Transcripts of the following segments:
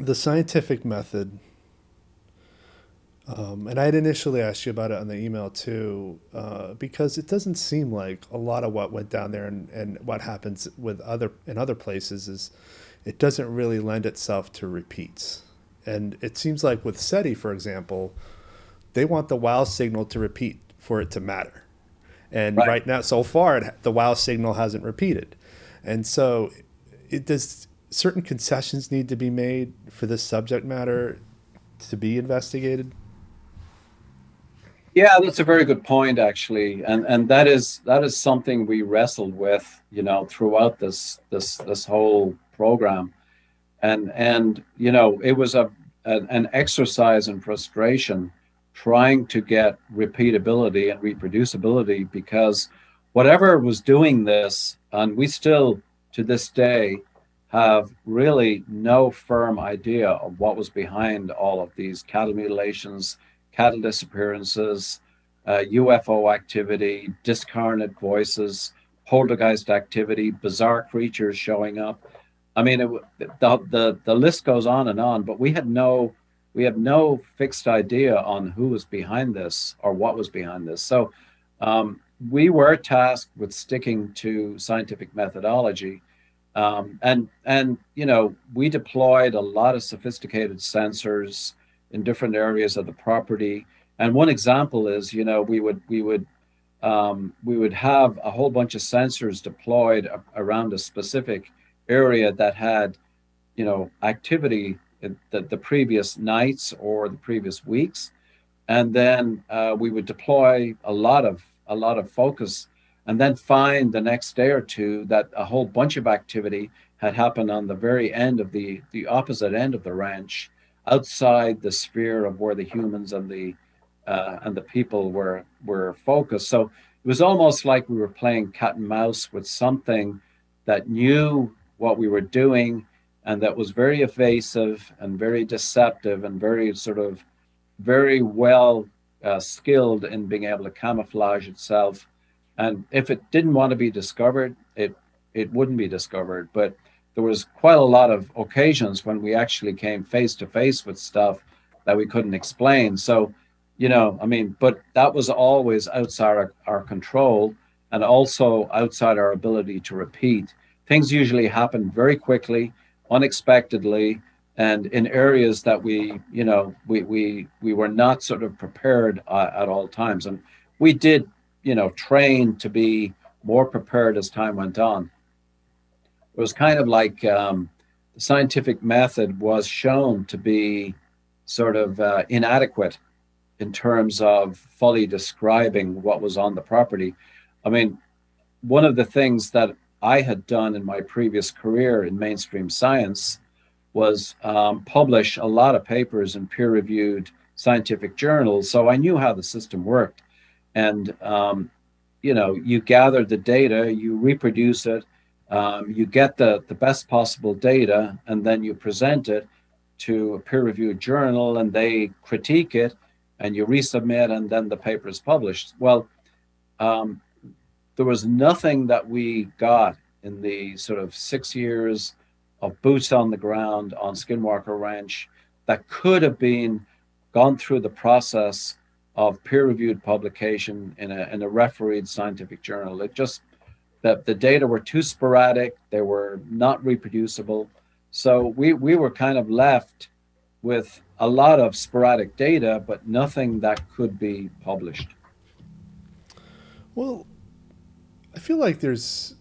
the scientific method, and I had initially asked you about it on the email too, because it doesn't seem like a lot of what went down there and what happens with other in other places is it doesn't really lend itself to repeats. And it seems like with SETI, for example, they want the wow signal to repeat for it to matter. And Right. right now, so far, the wow signal hasn't repeated. And so, it does certain concessions need to be made for this subject matter to be investigated? Yeah, that's a very good point, actually, and that is something we wrestled with, throughout this whole program, and it was an exercise in frustration trying to get repeatability and reproducibility because whatever was doing this, and we still to this day have really no firm idea of what was behind all of these cattle mutilations, cattle disappearances, UFO activity, discarnate voices, poltergeist activity, bizarre creatures showing up. I mean, the list goes on, but we had no fixed idea on who was behind this or what was behind this. So we were tasked with sticking to scientific methodology, and we deployed a lot of sophisticated sensors in different areas of the property. And one example is, we would have a whole bunch of sensors deployed around a specific area that had, activity the previous nights or the previous weeks, and then we would deploy a lot of focus, and then find the next day or two that a whole bunch of activity had happened on the very end of the opposite end of the ranch, outside the sphere of where the humans and the people were focused. So it was almost like we were playing cat and mouse with something that knew what we were doing, and that was very evasive and very deceptive and very sort of very well skilled in being able to camouflage itself. And if it didn't want to be discovered, it wouldn't be discovered. But there was quite a lot of occasions when we actually came face to face with stuff that we couldn't explain. So, I mean, but that was always outside our control, and also outside our ability to repeat. Things usually happen very quickly, unexpectedly, and in areas that we were not sort of prepared at all times. And we did, train to be more prepared as time went on. It was kind of like the scientific method was shown to be sort of inadequate in terms of fully describing what was on the property. I mean, one of the things that I had done in my previous career in mainstream science was publish a lot of papers in peer-reviewed scientific journals. So I knew how the system worked, and you gather the data, you reproduce it, you get the best possible data, and then you present it to a peer-reviewed journal, and they critique it, and you resubmit, and then the paper is published. Well, um, there was nothing that we got in the sort of 6 years of boots on the ground on Skinwalker Ranch that could have been gone through the process of peer-reviewed publication in a refereed scientific journal. It just that the data were too sporadic, they were not reproducible. So we were kind of left with a lot of sporadic data, but nothing that could be published. Well, I feel like there's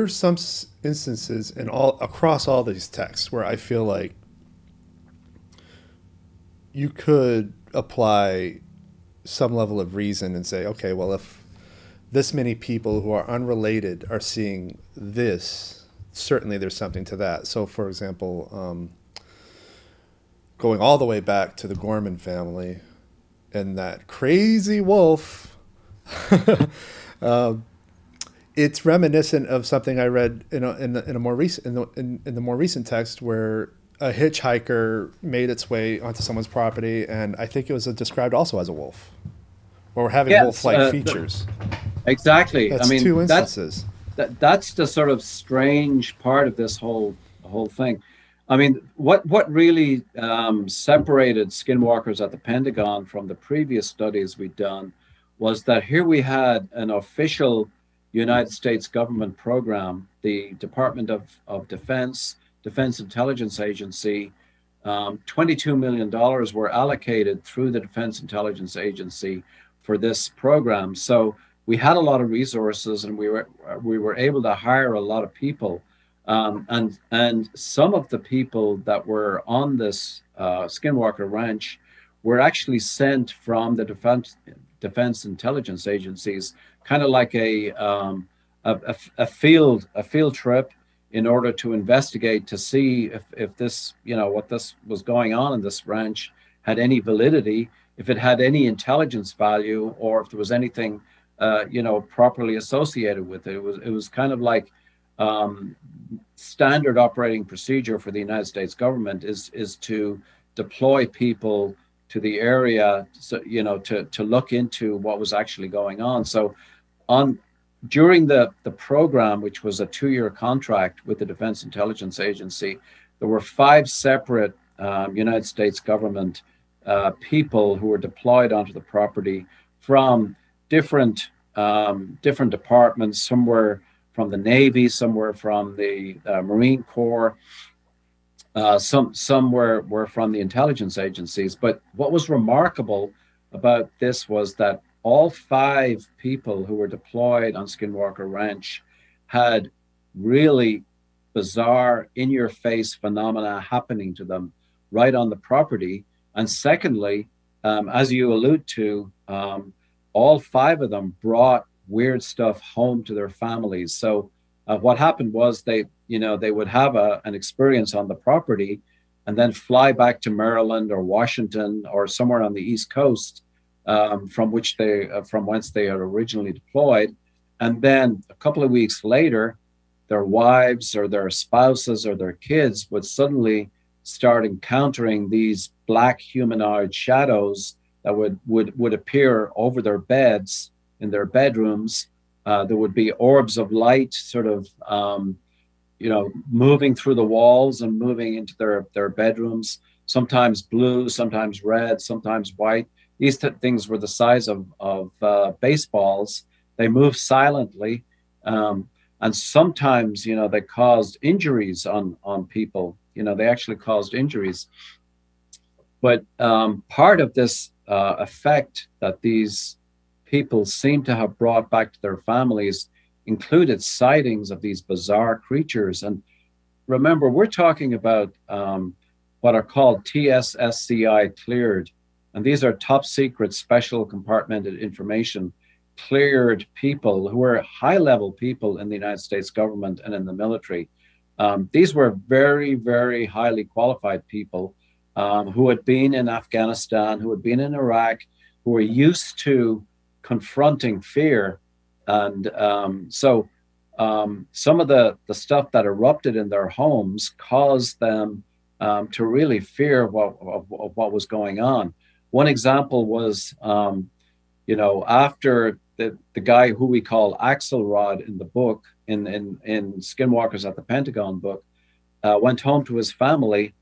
some instances in all across all these texts where I feel like you could apply some level of reason and say, okay, well, if this many people who are unrelated are seeing this, certainly there's something to that. So, for example, going all the way back to the Gorman family and that crazy wolf, uh, it's reminiscent of something I read in a more recent in the more recent text where a hitchhiker made its way onto someone's property, and I think it was described also as a wolf, or having Yes, wolf-like features. exactly. I That's mean, two that's instances. that's the sort of strange part of this whole thing. I mean, what really separated Skinwalkers at the Pentagon from the previous studies we'd done was that here we had an official United States government program, the Department of Defense, Defense Intelligence Agency. $22 million were allocated through the Defense Intelligence Agency for this program. So we had a lot of resources, and we were able to hire a lot of people. And some of the people that were on this Skinwalker Ranch were actually sent from the defense intelligence agencies, kind of like a field trip, in order to investigate, to see if this, what this was going on in this ranch had any validity, if it had any intelligence value, or if there was anything properly associated with it. It was kind of like standard operating procedure for the United States government is to deploy people to the area, so, to look into what was actually going on. So during the program, which was a 2-year contract with the Defense Intelligence Agency, there were 5 separate United States government people who were deployed onto the property from different departments. Some were from the Navy, some were from the Marine Corps, some were from the intelligence agencies. But what was remarkable about this was that all 5 people who were deployed on Skinwalker Ranch had really bizarre, in-your-face phenomena happening to them right on the property. And secondly, as you allude to, all 5 of them brought weird stuff home to their families. So what happened was they would have an experience on the property and then fly back to Maryland or Washington or somewhere on the East Coast, from whence they had originally deployed. And then a couple of weeks later, their wives or their spouses or their kids would suddenly start encountering these black humanoid shadows that would appear over their beds in their bedrooms. There would be orbs of light sort of moving through the walls and moving into their bedrooms, sometimes blue, sometimes red, sometimes white. These things were the size of baseballs. They moved silently, and sometimes, they caused injuries on people. They actually caused injuries. But part of this effect that these people seem to have brought back to their families included sightings of these bizarre creatures. And remember, we're talking about what are called TSSCI cleared. And these are top secret, special compartmented information cleared people who were high-level people in the United States government and in the military. These were very, very highly qualified people who had been in Afghanistan, who had been in Iraq, who were used to confronting fear. And so some of the stuff that erupted in their homes caused them to really fear what was going on. One example was, after the guy who we call Axelrod in the book, in Skinwalkers at the Pentagon book, went home to his family.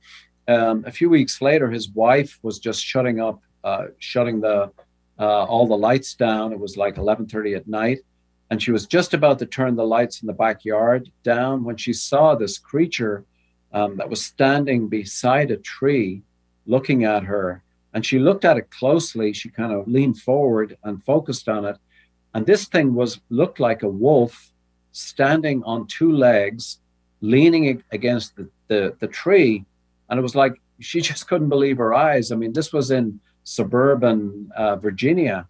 A few weeks later, his wife was just shutting all the lights down. It was like 11:30 at night, and she was just about to turn the lights in the backyard down when she saw this creature that was standing beside a tree, looking at her. And she looked at it closely. She kind of leaned forward and focused on it. And this thing looked like a wolf standing on 2 legs, leaning against the tree. And it was like she just couldn't believe her eyes. I mean, this was in suburban Virginia.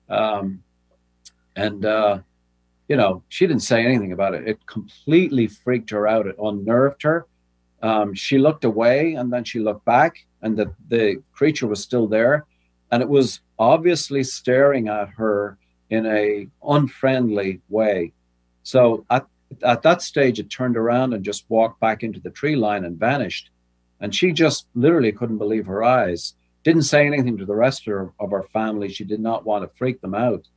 She didn't say anything about it. It completely freaked her out. It unnerved her. She looked away, and then she looked back, and the creature was still there. And it was obviously staring at her in a unfriendly way. So at that stage, it turned around and just walked back into the tree line and vanished. And she just literally couldn't believe her eyes. Didn't say anything to the rest of her family. She did not want to freak them out.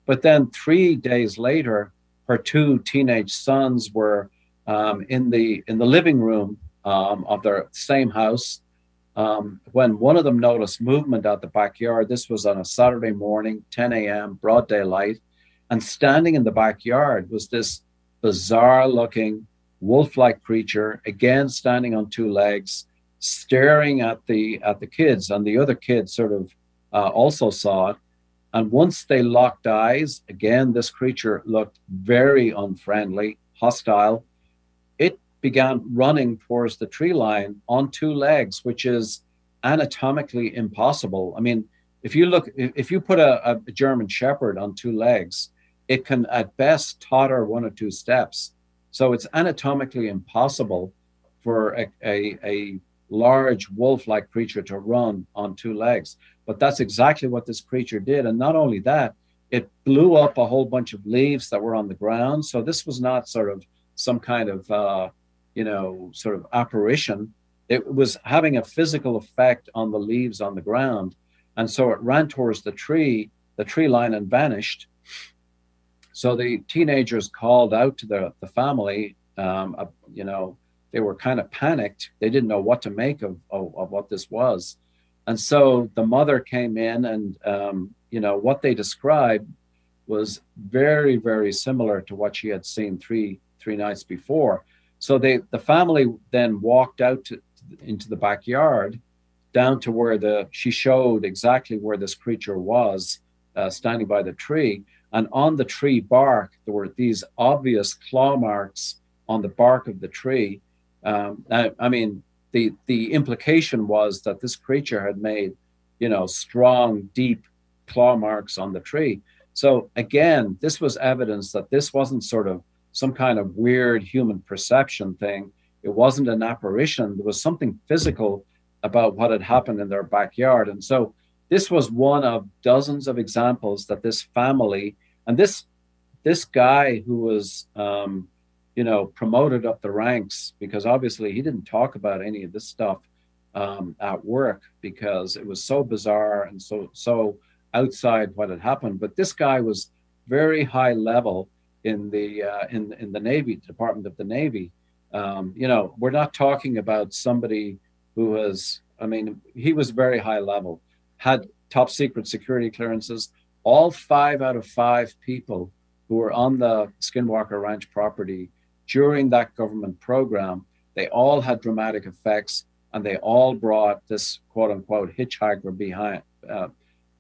But then 3 days later, her 2 teenage sons were in the living room of their same house, when one of them noticed movement out the backyard. This was on a Saturday morning, 10 a.m., broad daylight, and standing in the backyard was this bizarre looking wolf like creature, again standing on two legs, staring at the kids. And the other kids sort of also saw it. And once they locked eyes, again, this creature looked very unfriendly, hostile. It began running towards the tree line on two legs, which is anatomically impossible. I mean, if you put a German Shepherd on two legs, it can at best totter one or two steps. So it's anatomically impossible for a large wolf-like creature to run on two legs. But that's exactly what this creature did. And not only that, it blew up a whole bunch of leaves that were on the ground. So this was not sort of some kind of, sort of apparition. It was having a physical effect on the leaves on the ground. And so it ran towards the tree line, and vanished. So the teenagers called out to the family. They were kind of panicked. They didn't know what to make of what this was. And so the mother came in, and, what they described was very, very similar to what she had seen three nights before. So the family then walked out into the backyard, down to where she showed exactly where this creature was, standing by the tree. And on the tree bark, there were these obvious claw marks on the bark of the tree. The implication was that this creature had made, strong, deep claw marks on the tree. So again, this was evidence that this wasn't sort of some kind of weird human perception thing. It wasn't an apparition. There was something physical about what had happened in their backyard. And so this was one of dozens of examples that this family, and this guy who was, promoted up the ranks, because obviously he didn't talk about any of this stuff at work, because it was so bizarre and so outside what had happened. But this guy was very high level in the Navy, Department of the Navy. We're not talking about somebody who was, he was very high level, had top secret security clearances. All 5 out of 5 people who were on the Skinwalker Ranch property during that government program, they all had dramatic effects, and they all brought this quote unquote hitchhiker behind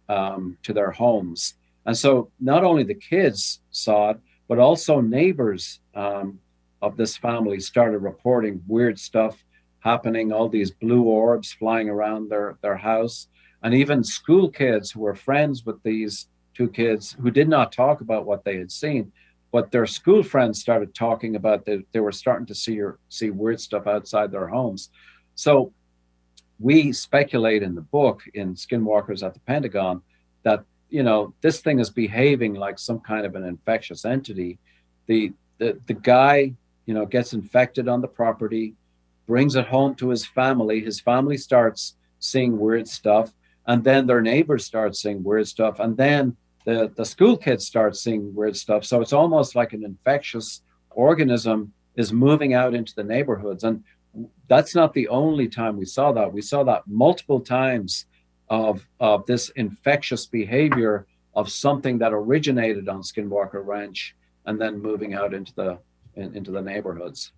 to their homes. And so not only the kids saw it, but also neighbors of this family started reporting weird stuff happening, all these blue orbs flying around their house. And even school kids who were friends with these 2 kids, who did not talk about what they had seen, but their school friends started talking about that they were starting to see weird stuff outside their homes. So we speculate in the book, in Skinwalkers at the Pentagon, that this thing is behaving like some kind of an infectious entity. The guy gets infected on the property, brings it home to his family. His family starts seeing weird stuff, and then their neighbors start seeing weird stuff, and then the school kids start seeing weird stuff. So it's almost like an infectious organism is moving out into the neighborhoods. And that's not the only time we saw that. We saw that multiple times of this infectious behavior of something that originated on Skinwalker Ranch and then moving out into the neighborhoods.